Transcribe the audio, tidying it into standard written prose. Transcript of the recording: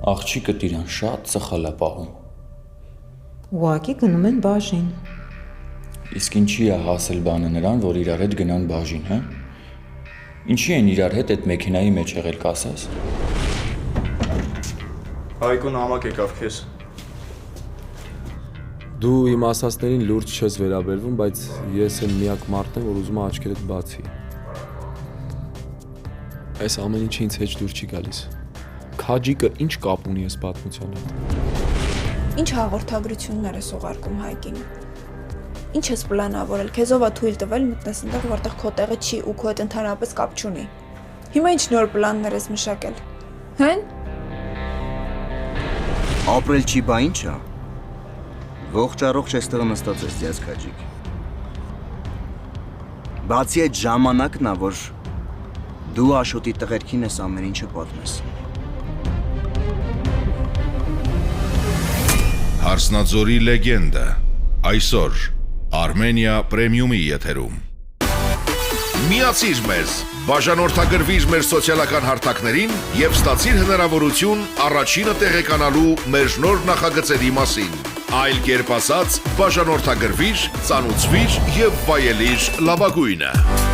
Աղջիկը տիրան շատ սխալ է պահում։ Ուղղակի գնում են բաժին։ Իսկ ինչի է հասել բանը նրան, որ իրար հետ գնան բաժին, հա։ Ինչի են իրար հետ այդ մեքենայի մեջ եղել, կասես։ Հայկոն համակ եկավ քեզ։ Դու իմ ասածներին լուրջ չես վերաբերվում, բայց ես եմ միակ մարդն, որ ուզում է աչքերդ բացի։ Այս ամեն ինչը ինձ հետ դուր չի գալիս։ Քաջիկը ինչ կապ ունի այս պատմության հետ։ Ինչ հաղորդագրություններ ես ուղարկում Հայկին։ Ինչ ես պլանավորել, քեզով է թույլ տվել մտնես այնտեղ, որտեղ քո տեղը չի ու քո հետ ընդհանրապես կապ չունի։ Հիմա ինչ նոր պլաններ ես մշակել։ Հեն? Ապրել չի, բա ինչ է։ Ողջ առողջ այստեղ նստած ես ձեզ քաջիկ։ Բացի այդ ժամանակն է, որ դու Աշոտի տղերքին ես ամեն ինչը պատմես։ Հարսնաձորի լեգենդը այսօր Armenia Premium-ի եթերում։ Միացիր մեզ, բաժանորդագրվիր մեր սոցիալական հարթակներին եւ ստացիր հնարավորություն առաջինը տեղեկանալու մեր նոր նախագծերի մասին։ Այլ կերպ ասած, բաժանորդագրվիր, ծանուցվիր եւ վայելիր լավագույնը։